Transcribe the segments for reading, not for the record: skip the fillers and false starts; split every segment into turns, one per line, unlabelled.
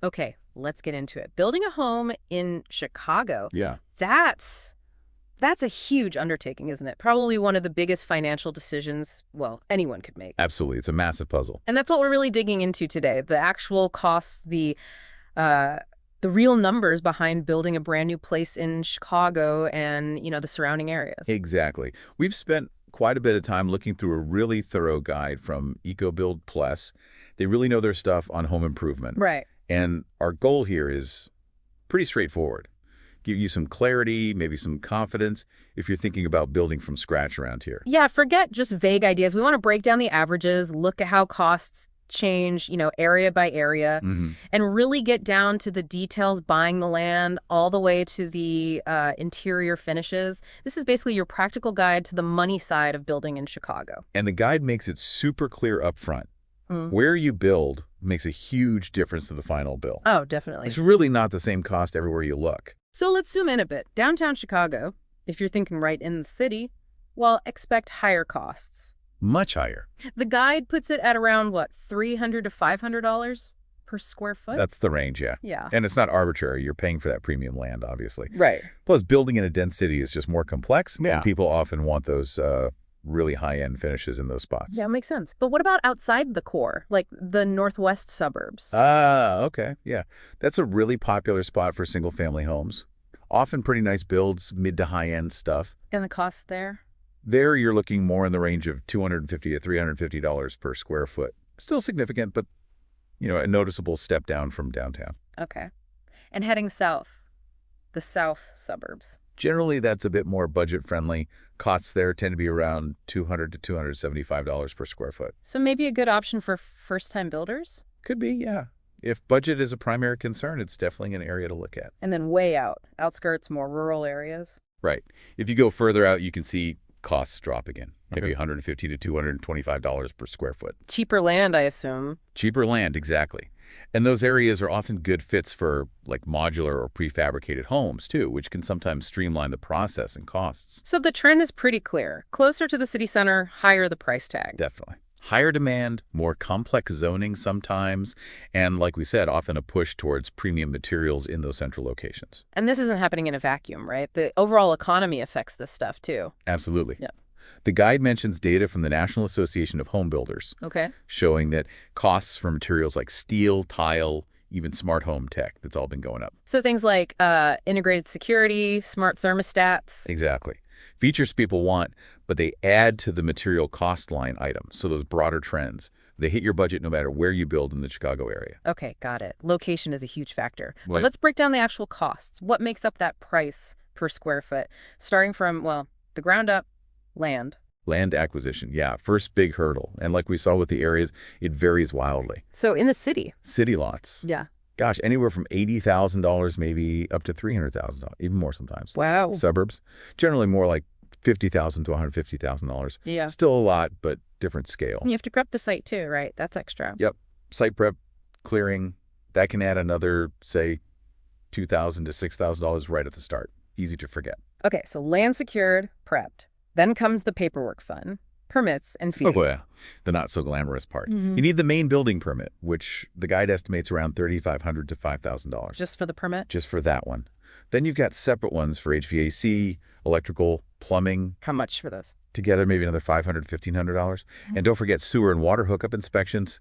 Okay, let's get into it. Building a home in Chicago,
Yeah,
that's that's a huge undertaking, isn't it? Probably one of the biggest financial decisions, well, anyone could make.
absolutely. It's a massive puzzle.
And that's what we're really digging into today. The actual costs, uh the real numbers behind building a brand new place in Chicago and, the surrounding areas.
Exactly. We've spent quite a bit of time looking through a really thorough guide from EcoBuild Plus. They really know their stuff on home improvement.
Right.
And our goal here is pretty straightforward. Give you some clarity, maybe some confidence if you're thinking about building from scratch around here.
Yeah, forget just vague ideas. We want to break down the averages, look at how costs change, area by area, and really get down to the details, buying the land, all the way to the interior finishes. This is basically your practical guide to the money side of building in Chicago.
And the guide makes it super clear up front.
Mm.
Where you build makes a huge difference to the final bill.
Oh, definitely.
It's really not the same cost everywhere you look.
So let's zoom in a bit. Downtown Chicago, if you're thinking right in the city, well, expect higher costs.
Much higher.
The guide puts it at around, what, $300 to $500 per square foot?
That's the range, yeah.
Yeah.
And it's not arbitrary. You're paying for that premium land, obviously.
Right.
Plus, building in a dense city is just more complex,
Yeah.
and people often want those really high-end finishes in those spots.
Yeah, makes sense. But what about outside the core, like the northwest suburbs?
Ah, okay, yeah. That's a really popular spot for single-family homes. Often pretty nice builds, mid to high-end stuff.
And the cost there?
There, you're looking more in the range of $250 to $350 per square foot. Still significant, but, a noticeable step down from downtown.
Okay. And heading south, the south suburbs.
Generally, that's a bit more budget-friendly. Costs there tend to be around $200 to $275 per square foot.
So maybe a good option for first-time builders?
Could be, yeah. If budget is a primary concern, it's definitely an area to look at.
And then way out, outskirts, more rural areas.
Right. If you go further out, you can see costs drop again. Maybe $150 to $225 per square foot.
Cheaper land, I assume.
Cheaper land, exactly. And those areas are often good fits for like modular or prefabricated homes too, which can sometimes streamline the process and costs.
So the trend is pretty clear. Closer to the city center, higher the price tag.
Definitely. Higher demand, more complex zoning sometimes, and like we said, often a push towards premium materials in those central locations.
And this isn't happening in a vacuum, right? The overall economy affects this stuff too.
Absolutely.
Yeah.
The guide mentions data from the National Association of Home Builders,
Okay.
showing that costs for materials like steel, tile, even smart home tech, that's all been going up.
So things like integrated security, smart thermostats.
Exactly. Features people want, but they add to the material cost line items, so those broader trends. They hit your budget no matter where you build in the Chicago area.
Okay, got it. Location is a huge factor. But
Right.
let's break down the actual costs. What makes up that price per square foot? Starting from, well, the ground up, land.
Land acquisition, yeah, first big hurdle. And like we saw with the areas, it varies wildly.
So in the city.
City lots.
Yeah.
Gosh, anywhere from $80,000 maybe up to $300,000, even more sometimes.
Wow.
Suburbs, generally more like $50,000 to $150,000.
Yeah.
Still a lot, but different scale.
You have to prep the site too, right? That's extra.
Yep. Site prep, clearing, that can add another, say, $2,000 to $6,000 right at the start. Easy to forget.
Okay, so land secured, prepped. Then comes the paperwork fun, permits and fees.
Oh, yeah. The not so glamorous part.
Mhm.
You need the main building permit, which the guide estimates around $3,500 to $5,000.
Just for the permit?
Just for that one. Then you've got separate ones for HVAC, electrical, plumbing,
How much for those?
together maybe another $500, $1,500. And don't forget sewer and water hookup inspections,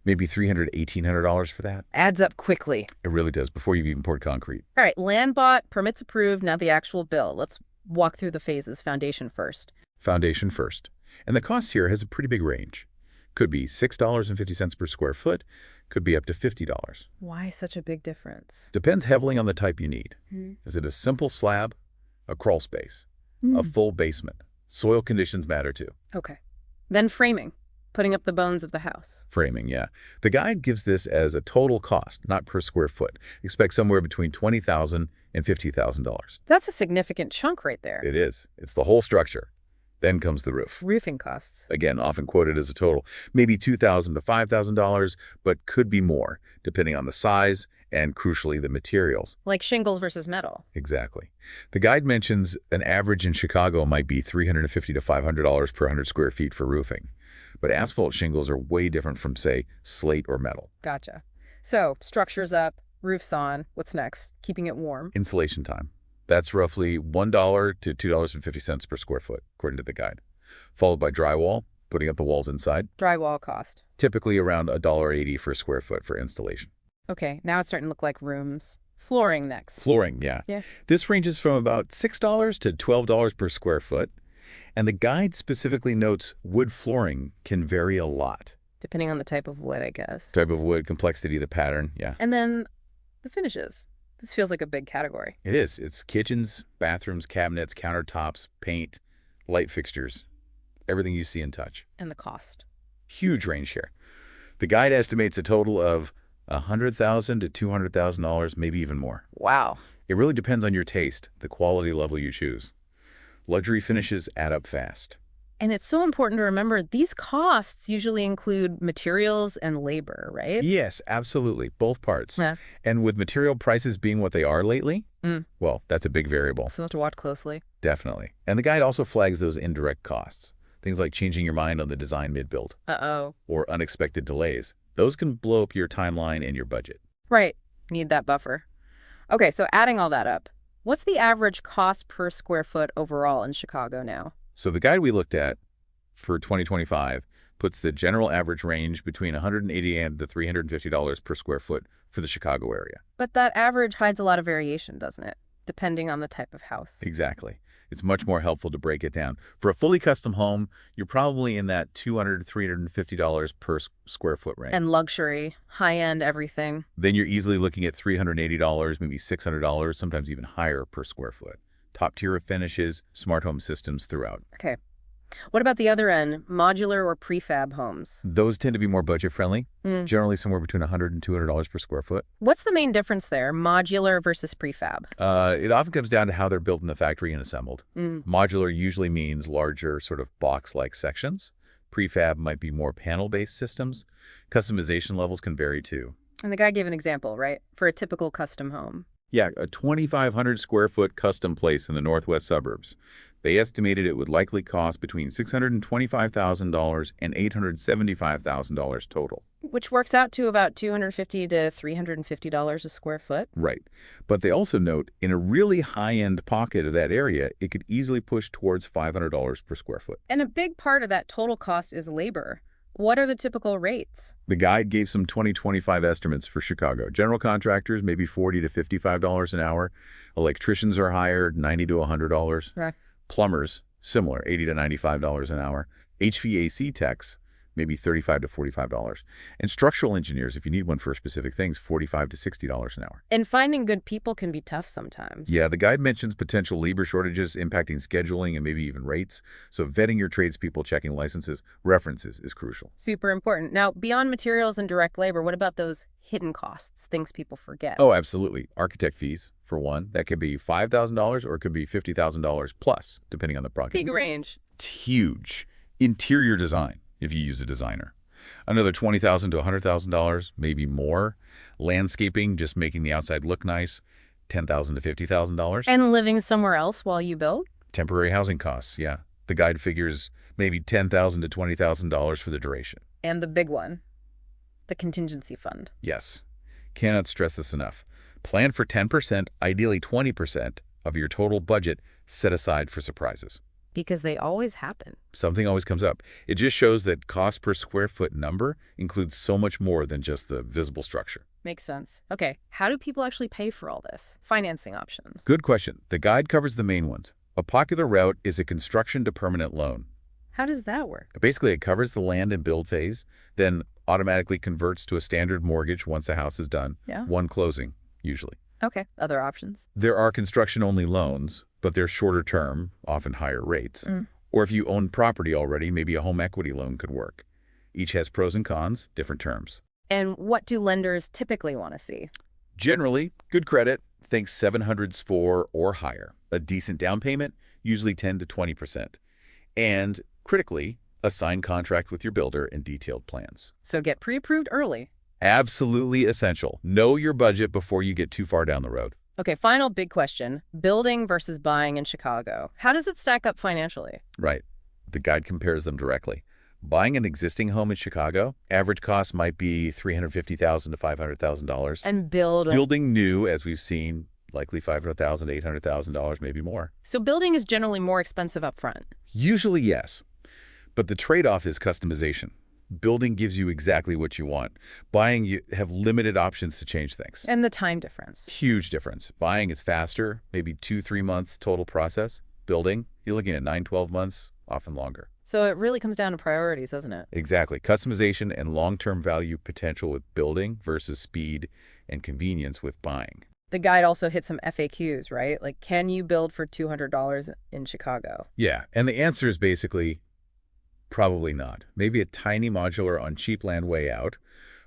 maybe $300, $1,800 for that.
Adds up quickly.
It really does, before you've even poured concrete.
All right, land bought, permits approved, now the actual bill. Let's walk through the phases. Foundation first.
Foundation first. And the cost here has a pretty big range. Could be $6.50 per square foot, could be up to $50.
Why such a big difference?
Depends heavily on the type you need.
Hmm.
Is it a simple slab, a crawl space,
Hmm.
a full basement? Soil conditions matter too.
Okay. Then framing, putting up the bones of the house.
Framing, yeah. The guide gives this as a total cost, not per square foot. Expect somewhere between $20,000 and $50,000.
That's a significant chunk right there.
It is. It's the whole structure. Then comes the roof.
Roofing costs.
Again, often quoted as a total. Maybe $2,000 to $5,000, but could be more, depending on the size and, crucially, the materials.
Like shingles versus metal.
Exactly. The guide mentions an average in Chicago might be $350 to $500 per 100 square feet for roofing. But asphalt shingles are way different from, say, slate or metal.
Gotcha. So, structure's up, roof's on. What's next? Keeping it warm.
Insulation time. That's roughly $1 to $2.50 per square foot, according to the guide. Followed by drywall, putting up the walls inside.
Drywall cost.
Typically around $1.80 for a square foot for installation.
Okay, now it's starting to look like rooms. Flooring next.
Flooring, yeah. This ranges from about $6 to $12 per square foot. And the guide specifically notes wood flooring can vary a lot.
Depending on the type of wood, I guess.
Type of wood, complexity, the pattern, yeah.
And then the finishes. This feels like a big category.
It is. It's kitchens, bathrooms, cabinets, countertops, paint, light fixtures, everything you see and touch.
And the cost.
Huge range here. The guide estimates a total of $100,000 to $200,000, maybe even more.
Wow.
It really depends on your taste, the quality level you choose. Luxury finishes add up fast.
And it's so important to remember these costs usually include materials and labor, right?
Yes, absolutely. Both parts.
Yeah.
And with material prices being what they are lately, well, that's a big variable.
So we'll have to watch closely.
Definitely. And the guide also flags those indirect costs. Things like changing your mind on the design mid-build.
Uh-oh.
Or unexpected delays. Those can blow up your timeline and your budget.
Right. Need that buffer. Okay, so adding all that up, what's the average cost per square foot overall in Chicago now?
So the guide we looked at for 2025 puts the general average range between $180 and the $350 per square foot for the Chicago area.
But that average hides a lot of variation, doesn't it? Depending on the type of house.
Exactly. It's much more helpful to break it down. For a fully custom home, you're probably in that $200 to $350 per square foot range.
And luxury, high-end everything.
Then you're easily looking at $380, maybe $600, sometimes even higher per square foot. Top tier of finishes, smart home systems throughout.
Okay. What about the other end, modular or prefab homes?
Those tend to be more budget-friendly, generally somewhere between $100 and $200 per square foot.
What's the main difference there, modular versus prefab?
It often comes down to how they're built in the factory and assembled. Modular usually means larger sort of box-like sections. Prefab might be more panel-based systems. Customization levels can vary too.
And the guy gave an example, right, for a typical custom home.
Yeah, a 2,500 square foot custom place in the northwest suburbs. They estimated it would likely cost between $625,000 and $875,000 total.
Which works out to about $250 to $350 a square foot.
Right. But they also note in a really high-end pocket of that area, it could easily push towards $500 per square foot.
And a big part of that total cost is labor. What are the typical rates?
The guide gave some 2025 estimates for Chicago. General contractors, maybe $40 to $55 an hour. Electricians are higher, $90 to $100.
Right.
Plumbers, similar, $80 to $95 an hour. HVAC techs, maybe $35 to $45. And structural engineers, if you need one for specific things, $45 to $60 an hour.
And finding good people can be tough sometimes.
Yeah, the guide mentions potential labor shortages impacting scheduling and maybe even rates. So vetting your tradespeople, checking licenses, references is crucial.
Super important. Now, beyond materials and direct labor, what about those hidden costs, things people forget?
Oh, absolutely. Architect fees, for one. That could be $5,000 or it could be $50,000 plus, depending on the project.
Big range.
It's huge. Interior design, if you use a designer. Another $20,000 to $100,000, maybe more. Landscaping, just making the outside look nice, $10,000 to $50,000.
And living somewhere else while you build?
Temporary housing costs, yeah. The guide figures maybe $10,000 to $20,000 for the duration.
And the big one, the contingency fund.
Yes. Cannot stress this enough. Plan for 10%, ideally 20% of your total budget set aside for surprises.
Because they always happen.
Something always comes up. It just shows that cost per square foot number includes so much more than just the visible structure.
Makes sense. Okay, how do people actually pay for all this? Financing options.
Good question. The guide covers the main ones. A popular route is a construction to permanent loan.
How does that work?
Basically, it covers the land and build phase, then automatically converts to a standard mortgage once the house is done.
Yeah.
One closing, usually.
Okay, other options?
There are construction-only loans, but they're shorter term, often higher rates. Or if you own property already, maybe a home equity loan could work. Each has pros and cons, different terms.
And what do lenders typically want to see?
Generally, good credit, think 700 score or higher. A decent down payment, usually 10 to 20%. And critically, a signed contract with your builder and detailed plans.
So get pre-approved early.
Absolutely essential. Know your budget before you get too far down the road.
Okay, final big question. Building versus buying in Chicago. How does it stack up financially?
Right. The guide compares them directly. Buying an existing home in Chicago, average cost might be $350,000 to $500,000.
And build.
Building new, as we've seen, likely $500,000 to $800,000, maybe more.
So building is generally more expensive up front.
Usually, yes. But the trade-off is customization. Building gives you exactly what you want. Buying, you have limited options to change things.
And the time difference.
Huge difference. Buying is faster, maybe 2-3 months total process. Building, you're looking at 9-12 months, often longer.
So it really comes down to priorities, doesn't it?
Exactly. Customization and long-term value potential with building versus speed and convenience with buying.
The guide also hit some FAQs, right? Like, can you build for $200 in Chicago?
Yeah, and the answer is basically probably not. Maybe a tiny modular on cheap land way out.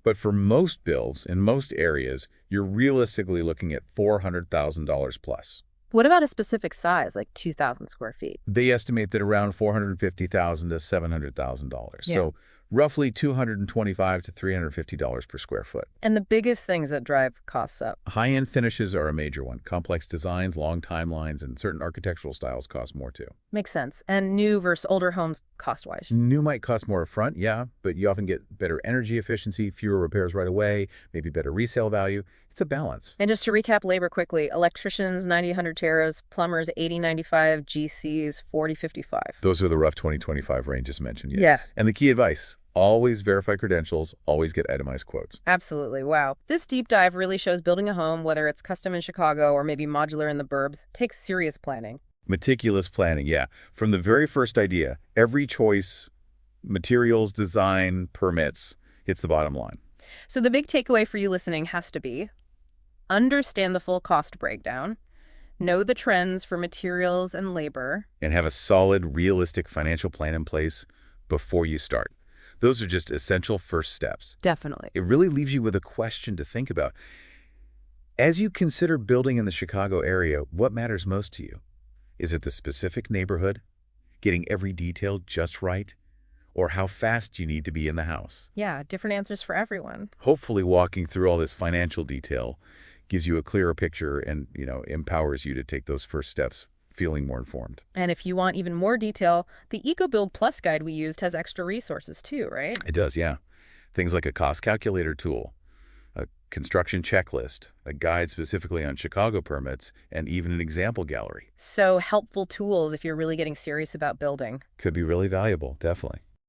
But for most builds in most areas, you're realistically looking at $400,000 plus.
What about a specific size, like 2,000 square feet?
They estimate that around $450,000 to $700,000.
Yeah.
So roughly $225 to $350 per square foot.
And the biggest things that drive costs up.
High-end finishes are a major one. Complex designs, long timelines, and certain architectural styles cost more too.
Makes sense. And new versus older homes cost-wise.
New might cost more upfront, yeah, but you often get better energy efficiency, fewer repairs right away, maybe better resale value. It's a balance.
And just to recap labor quickly, electricians, 90-100 teras, plumbers, 80-95, GCs, 40-55.
Those are the rough 2025 ranges mentioned, yes.
Yeah.
And the key advice, always verify credentials, always get itemized quotes.
Absolutely. Wow. This deep dive really shows building a home, whether it's custom in Chicago or maybe modular in the burbs, takes serious planning.
Meticulous planning, yeah. From the very first idea, every choice, materials, design, permits, hits the bottom line.
So the big takeaway for you listening has to be, understand the full cost breakdown, know the trends for materials and labor,
And have a solid, realistic financial plan in place before you start. Those are just essential first steps.
definitely.
It really leaves you with a question to think about. As you consider building in the Chicago area, what matters most to you? Is it the specific neighborhood, getting every detail just right, or how fast you need to be in the house?
Yeah, different answers for everyone.
Hopefully walking through all this financial detail gives you a clearer picture and, empowers you to take those first steps feeling more informed.
And if you want even more detail, the EcoBuild Plus guide we used has extra resources too, right?
It does, yeah. Things like a cost calculator tool, a construction checklist, a guide specifically on Chicago permits, and even an example gallery.
So helpful tools if you're really getting serious about building.
Could be really valuable, definitely.